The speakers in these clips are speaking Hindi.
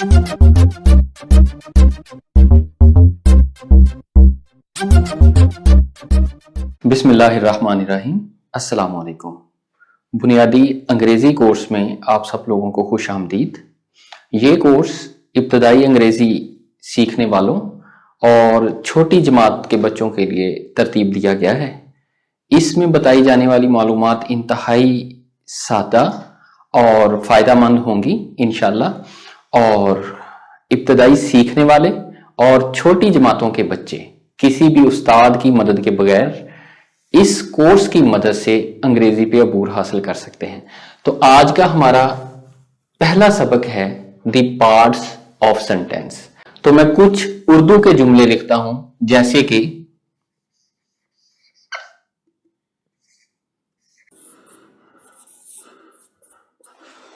बिस्मिल्लाहिर्रहमानिर्रहीम। अस्सलाम वालेकुम। बुनियादी अंग्रेजी कोर्स में आप सब लोगों को खुश आमदीद। ये कोर्स इब्तदाई अंग्रेजी सीखने वालों और छोटी जमात के बच्चों के लिए तरतीब दिया गया है। इसमें बताई जाने वाली मालूमात इंतहाई सादा और फ़ायदेमंद होंगी इंशाल्लाह। और इब्तदाई सीखने वाले और छोटी जमातों के बच्चे किसी भी उस्ताद की मदद के बगैर इस कोर्स की मदद से अंग्रेजी पे अबूर हासिल कर सकते हैं। तो आज का हमारा पहला सबक है द पार्ट्स ऑफ सेंटेंस। तो मैं कुछ उर्दू के जुमले लिखता हूं, जैसे कि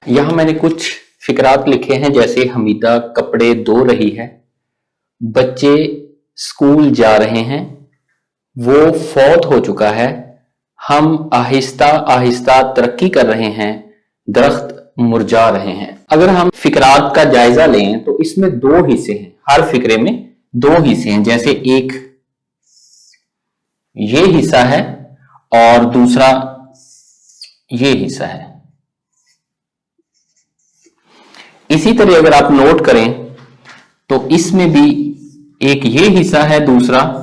यहां मैंने कुछ फिकरात लिखे हैं, जैसे हमीदा कपड़े धो रही है, बच्चे स्कूल जा रहे हैं, वो फौत हो चुका है, हम आहिस्ता आहिस्ता तरक्की कर रहे हैं, दरख्त मुरझा रहे हैं। अगर हम फिकरात का जायजा लें तो इसमें दो हिस्से हैं, हर फिक्रे में दो हिस्से हैं। जैसे एक ये हिस्सा है और दूसरा ये हिस्सा है। इसी तरह अगर आप नोट करें तो इसमें भी एक ये हिस्सा है, दूसरा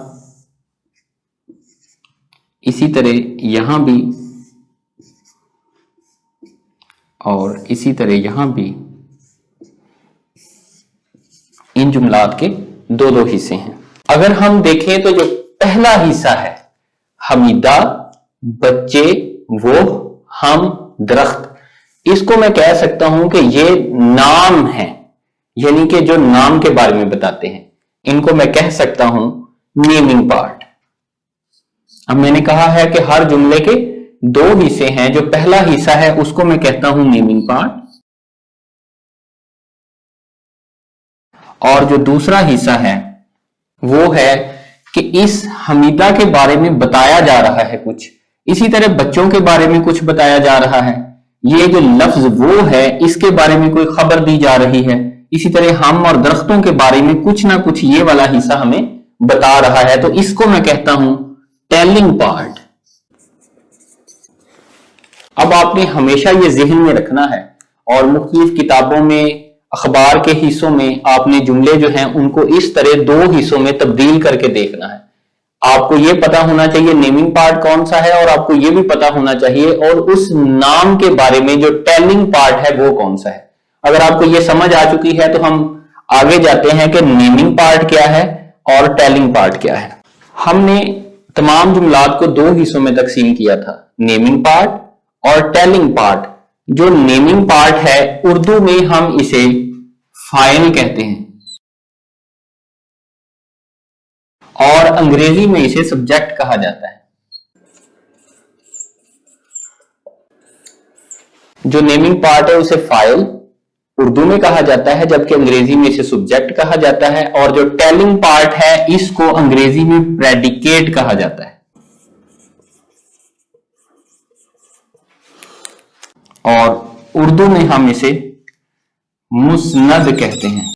इसी तरह यहां भी और इसी तरह यहां भी। इन जुमलात के दो दो हिस्से हैं। अगर हम देखें तो जो पहला हिस्सा है, हमीदा, बच्चे, वो, हम, दरख्त, इसको मैं कह सकता हूं कि ये नाम है, यानी कि जो नाम के बारे में बताते हैं, इनको मैं कह सकता हूं नेमिंग पार्ट। अब मैंने कहा है कि हर जुमले के दो हिस्से हैं, जो पहला हिस्सा है उसको मैं कहता हूं नेमिंग पार्ट, और जो दूसरा हिस्सा है वो है कि इस हमीदा के बारे में बताया जा रहा है कुछ, इसी तरह बच्चों के बारे में कुछ बताया जा रहा है, ये जो लफ्ज वो है इसके बारे में कोई खबर दी जा रही है, इसी तरह हम और दरख्तों के बारे में कुछ ना कुछ ये वाला हिस्सा हमें बता रहा है। तो इसको मैं कहता हूं टेलिंग पार्ट। अब आपने हमेशा ये ज़हन में रखना है और मुख्तलिफ किताबों में, अखबार के हिस्सों में आपने जुमले जो हैं उनको इस तरह दो हिस्सों में तब्दील करके देखना है। आपको ये पता होना चाहिए नेमिंग पार्ट कौन सा है, और आपको ये भी पता होना चाहिए और उस नाम के बारे में जो टेलिंग पार्ट है वो कौन सा है। अगर आपको ये समझ आ चुकी है तो हम आगे जाते हैं कि नेमिंग पार्ट क्या है और टेलिंग पार्ट क्या है। हमने तमाम जुमलात को दो हिस्सों में तकसीम किया था, नेमिंग पार्ट और टेलिंग पार्ट। जो नेमिंग पार्ट है उर्दू में हम इसे फाइल कहते हैं और अंग्रेजी में इसे सब्जेक्ट कहा जाता है। जो नेमिंग पार्ट है उसे फाइल उर्दू में कहा जाता है, जबकि अंग्रेजी में इसे सब्जेक्ट कहा जाता है, और जो टेलिंग पार्ट है इसको अंग्रेजी में प्रेडिकेट कहा जाता है और उर्दू में हम इसे मुस्नद कहते हैं,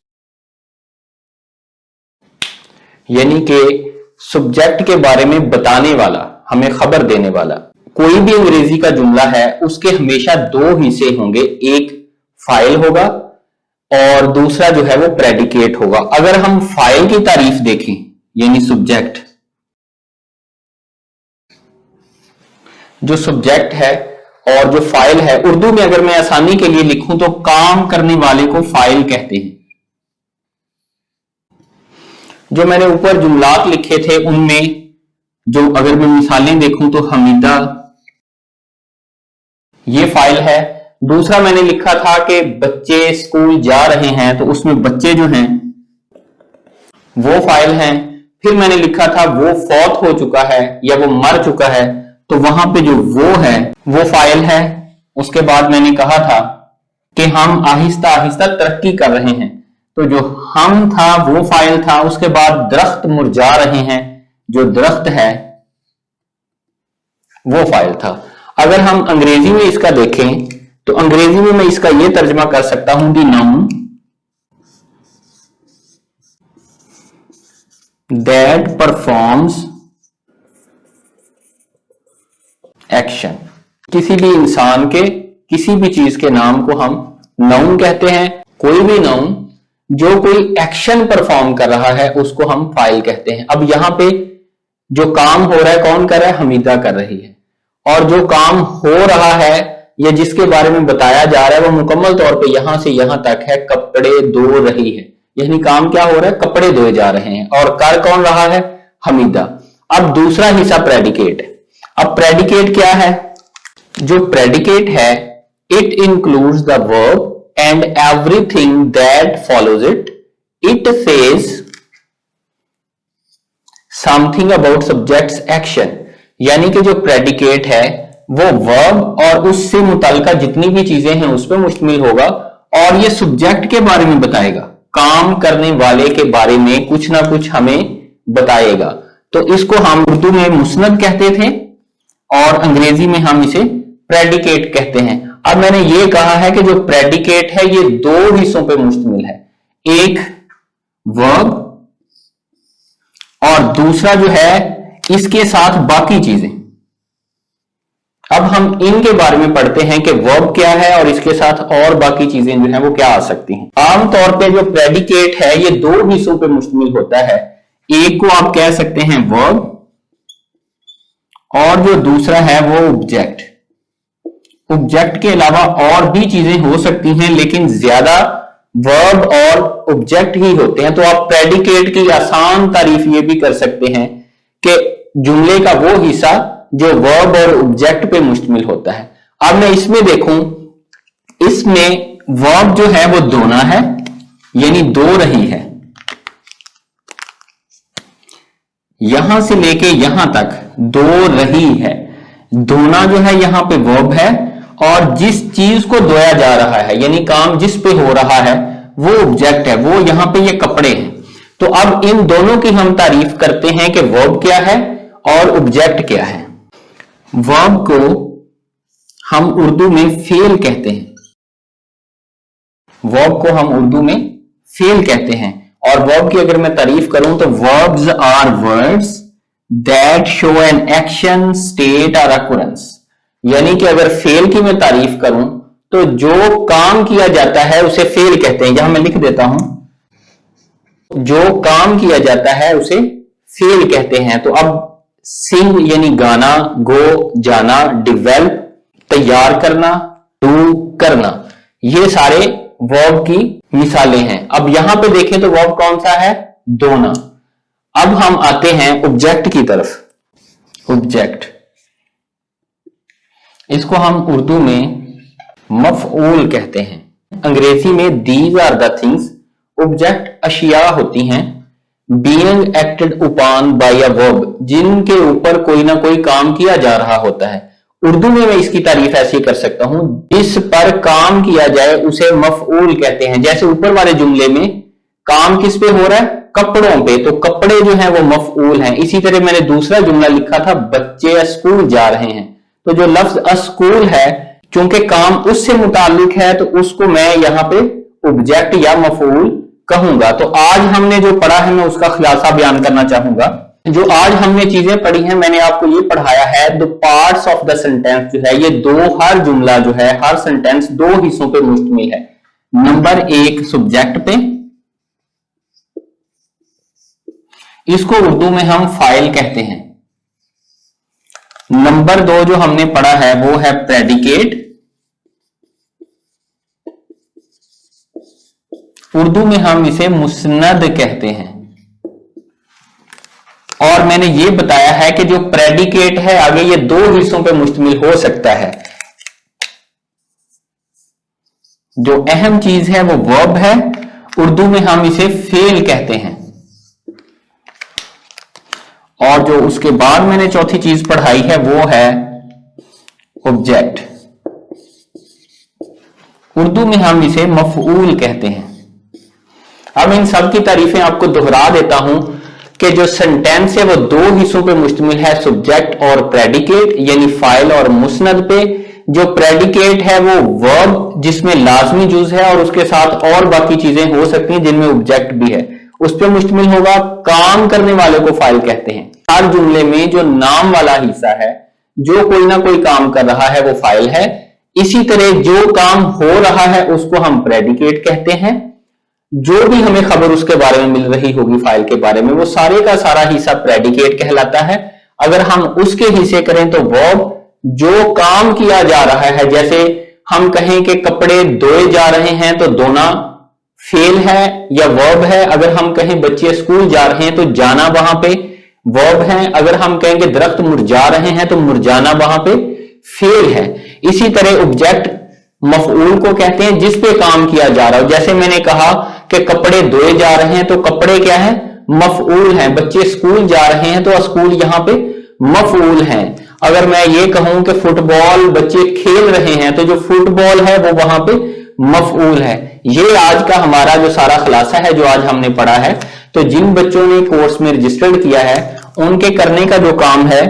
यानी कि सब्जेक्ट के बारे में बताने वाला, हमें खबर देने वाला। कोई भी अंग्रेजी का जुमला है उसके हमेशा दो हिस्से होंगे, एक फाइल होगा और दूसरा जो है वो प्रेडिकेट होगा। अगर हम फाइल की तारीफ देखें, यानी सब्जेक्ट, जो सब्जेक्ट है और जो फाइल है, उर्दू में अगर मैं आसानी के लिए लिखूं तो काम करने वाले को फाइल कहते हैं। जो मैंने ऊपर जुमलात लिखे थे उनमें जो अगर मैं मिसालें देखूं तो हमीदा ये फाइल है। दूसरा मैंने लिखा था कि बच्चे स्कूल जा रहे हैं, तो उसमें बच्चे जो हैं वो फाइल हैं। फिर मैंने लिखा था वो फौत हो चुका है या वो मर चुका है, तो वहां पे जो वो है वो फाइल है। उसके बाद मैंने कहा था कि हम आहिस्ता आहिस्ता तरक्की कर रहे हैं, तो जो हम था वो फाइल था। उसके बाद दरख्त मुरझा रहे हैं, जो दरख्त है वो फाइल था। अगर हम अंग्रेजी में इसका देखें तो अंग्रेजी में मैं इसका यह तर्जमा कर सकता हूं दी नाउन दैट परफॉर्म्स एक्शन। किसी भी इंसान के, किसी भी चीज के नाम को हम नाउन कहते हैं। कोई भी नाउन जो कोई एक्शन परफॉर्म कर रहा है उसको हम फाइल कहते हैं। अब यहां पे जो काम हो रहा है कौन कर रहा है? हमीदा कर रही है। और जो काम हो रहा है या जिसके बारे में बताया जा रहा है वो मुकम्मल तौर पे यहां से यहां तक है, कपड़े धो रही है। यानी काम क्या हो रहा है? कपड़े धोए जा रहे हैं। और कर कौन रहा है? हमीदा। अब दूसरा हिस्सा प्रेडिकेट है। अब प्रेडिकेट क्या है? जो प्रेडिकेट है, it includes the verb and everything that follows it. It says something about subjects action. यानी कि जो प्रेडिकेट है वो वर्ब और उससे मुताल्लिका जितनी भी चीजें हैं उस पर मुश्तमिल होगा और ये सब्जेक्ट के बारे में बताएगा, काम करने वाले के बारे में कुछ ना कुछ हमें बताएगा। तो इसको हम उर्दू में मुस्नद कहते थे और अंग्रेजी में हम इसे प्रेडिकेट कहते हैं। अब मैंने ये कहा है कि जो प्रेडिकेट है ये दो हिस्सों पे मुश्तमिल है, एक वर्ब और दूसरा जो है इसके साथ बाकी चीजें। अब हम इनके बारे में पढ़ते हैं कि वर्ब क्या है और इसके साथ और बाकी चीजें जो है वो क्या आ सकती हैं। आमतौर पे जो प्रेडिकेट है ये दो हिस्सों पे मुश्तमिल होता है। एक को आप कह सकते हैं वर्ब और जो दूसरा है वो ऑब्जेक्ट। ऑब्जेक्ट के अलावा और भी चीजें हो सकती हैं लेकिन ज्यादा वर्ब और ऑब्जेक्ट ही होते हैं। तो आप प्रेडिकेट की आसान तारीफ ये भी कर सकते हैं कि जुमले का वो हिस्सा जो वर्ब और ऑब्जेक्ट पे मुश्तमिल होता है। अब मैं इसमें देखूं, इसमें वर्ब जो है वो दोना है, यानी दो रही है। यहां से लेके यहां तक दो रही है। दोना जो है यहां पे वर्ब है और जिस चीज को धोया जा रहा है यानी काम जिस पे हो रहा है वो ऑब्जेक्ट है, वो यहां पे ये कपड़े हैं। तो अब इन दोनों की हम तारीफ करते हैं कि वर्ब क्या है और ऑब्जेक्ट क्या है। वर्ब को हम उर्दू में फेल कहते हैं। वर्ब को हम उर्दू में फेल कहते हैं और वर्ब की अगर मैं तारीफ करूं तो verbs are words that show an action, state और अकुरेंस। यानी कि अगर फेल की मैं तारीफ करूं तो जो काम किया जाता है उसे फेल कहते हैं। यहां मैं लिख देता हूं, जो काम किया जाता है उसे फेल कहते हैं। तो अब सिंग यानी गाना, गो जाना, डिवेल्प तैयार करना, डू करना, ये सारे वर्ब की मिसालें हैं। अब यहां पे देखें तो वर्ब कौन सा है? दोना। अब हम आते हैं ऑब्जेक्ट की तरफ। ऑब्जेक्ट, इसको हम उर्दू में मफऊल कहते हैं। अंग्रेजी में these are the things. Object अशिया होती हैं being acted upon by a verb, जिनके ऊपर कोई ना कोई काम किया जा रहा होता है। उर्दू में मैं इसकी तारीफ ऐसे कर सकता हूं, जिस पर काम किया जाए उसे मफऊल कहते हैं। जैसे ऊपर वाले जुमले में काम किस पे हो रहा है? कपड़ों पे, तो कपड़े जो है वो मफऊल हैं। इसी तरह मैंने दूसरा जुमला लिखा था, बच्चे स्कूल जा रहे हैं। तो जो लफ्ज स्कूल है चूंकि काम उससे मुताल्लिक है तो उसको मैं यहां पे ऑब्जेक्ट या मफऊल कहूंगा। तो आज हमने जो पढ़ा है मैं उसका खुलासा बयान करना चाहूंगा। जो आज हमने चीजें पढ़ी हैं मैंने आपको ये पढ़ाया है the parts of the sentence जो है ये दो, हर जुमला जो है हर सेंटेंस दो हिस्सों पे मुश्तमिल है। नंबर एक सब्जेक्ट पे, इसको उर्दू में हम फाइल कहते हैं। नंबर दो जो हमने पढ़ा है वो है प्रेडिकेट, उर्दू में हम इसे मुस्नद कहते हैं। और मैंने ये बताया है कि जो प्रेडिकेट है आगे ये दो हिस्सों पे मुश्तमिल हो सकता है। जो अहम चीज है वो वर्ब है, उर्दू में हम इसे फेल कहते हैं। और जो उसके बाद मैंने चौथी चीज पढ़ाई है वो है ऑब्जेक्ट, उर्दू में हम इसे मफऊल कहते हैं। अब इन सब की तारीफें आपको दोहरा देता हूं कि जो सेंटेंस है वो दो हिस्सों पे मुश्तमिल है, सब्जेक्ट और प्रेडिकेट यानी फाइल और मुस्नद पे। जो प्रेडिकेट है वो वर्ब जिसमें लाजमी जुज है और उसके साथ और बाकी चीजें हो सकती हैं जिनमें ऑब्जेक्ट भी है। उस पर मुश्तमिल होगा। काम करने वाले को फाइल कहते हैं। हर जुमले में जो नाम वाला हिस्सा है, जो कोई ना कोई काम कर रहा है, वो फाइल है। इसी तरह जो काम हो रहा है उसको हम प्रेडिकेट कहते हैं। जो भी हमें खबर उसके बारे में मिल रही होगी फाइल के बारे में, वो सारे का सारा हिस्सा प्रेडिकेट कहलाता है। अगर हम उसके हिस्से करें तो वर्ब, जो काम किया जा रहा है, जैसे हम कहें कि कपड़े धोए जा रहे हैं तो धोना फेल है या वर्ब है। अगर हम कहें बच्चे स्कूल जा रहे हैं तो जाना वहां पे वर्ब है। अगर हम कहें कि दरख्त मुरझा रहे हैं तो मुरझाना वहां पे फेल है। इसी तरह ऑब्जेक्ट मफऊल को कहते हैं जिस पे काम किया जा रहा है। जैसे मैंने कहा कि कपड़े धोए जा रहे हैं तो कपड़े क्या है, मफऊल है। बच्चे स्कूल जा रहे हैं तो स्कूल यहां पे मफऊल है। अगर मैं ये कहूं कि फुटबॉल बच्चे खेल रहे हैं तो जो फुटबॉल है वो वहां पे मफऊल है। ये आज का हमारा जो सारा खुलासा है जो आज हमने पढ़ा है। तो जिन बच्चों ने कोर्स में रजिस्टर्ड किया है उनके करने का जो काम है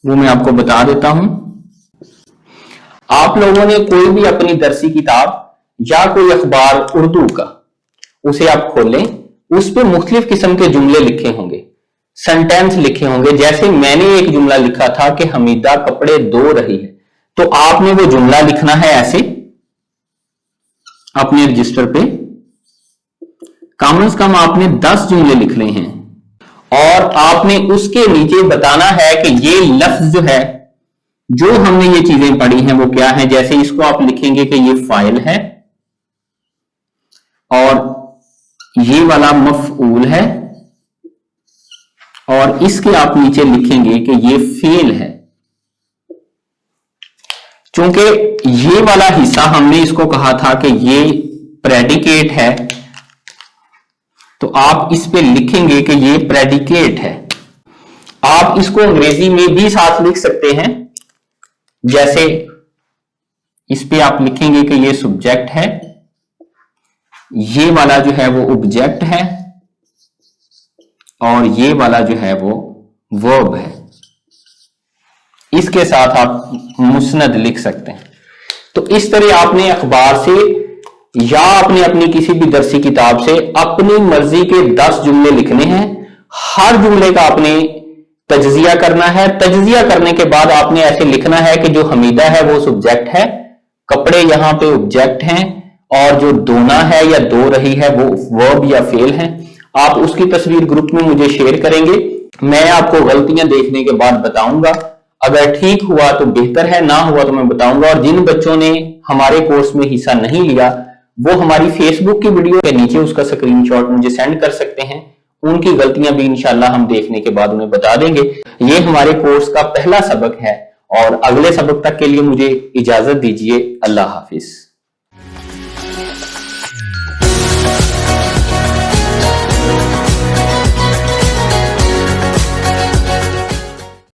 वो मैं आपको बता देता हूं। आप लोगों ने कोई भी अपनी दरसी किताब या कोई अखबार उर्दू का, उसे आप खोलें, उस पे मुख्तलिफ किस्म के जुमले लिखे होंगे, सेंटेंस लिखे होंगे। जैसे मैंने एक जुमला लिखा था कि हमीदा कपड़े धो रही है, तो आपने वो जुमला लिखना है ऐसे अपने रजिस्टर पे। कम से कम आपने 10 जुमले लिखने हैं और आपने उसके नीचे बताना है कि ये लफ्ज जो है, जो हमने ये चीजें पढ़ी हैं वो क्या है। जैसे इसको आप लिखेंगे कि ये फाइल है और ये वाला मफऊल है और इसके आप नीचे लिखेंगे कि ये फेल है। क्योंकि ये वाला हिस्सा हमने इसको कहा था कि ये प्रेडिकेट है, तो आप इस पे लिखेंगे कि ये प्रेडिकेट है। आप इसको अंग्रेजी में भी साथ लिख सकते हैं। जैसे इस पे आप लिखेंगे कि ये सब्जेक्ट है, ये वाला जो है वो ऑब्जेक्ट है और ये वाला जो है वो वर्ब है। इसके साथ आप मुस्नद लिख सकते हैं। तो इस तरह आपने अखबार से या अपनी किसी भी दरसी किताब से अपनी मर्जी के 10 जुमले लिखने हैं। हर जुमले का आपने तज्जिया करना है। तज्जिया करने के बाद आपने ऐसे लिखना है कि जो हमीदा है वो सब्जेक्ट है, कपड़े यहां पे ऑब्जेक्ट हैं और जो धोना है या धो रही है वो वर्ब या फेल है। आप उसकी तस्वीर ग्रुप में मुझे शेयर करेंगे। मैं आपको गलतियां देखने के बाद बताऊंगा। अगर ठीक हुआ तो बेहतर है, ना हुआ तो मैं बताऊंगा। और जिन बच्चों ने हमारे कोर्स में हिस्सा नहीं लिया वो हमारी फेसबुक की वीडियो के नीचे उसका स्क्रीनशॉट मुझे सेंड कर सकते हैं। उनकी गलतियां भी इंशाल्लाह हम देखने के बाद उन्हें बता देंगे। ये हमारे कोर्स का पहला सबक है और अगले सबक तक के लिए मुझे इजाजत दीजिए। अल्लाह हाफिज।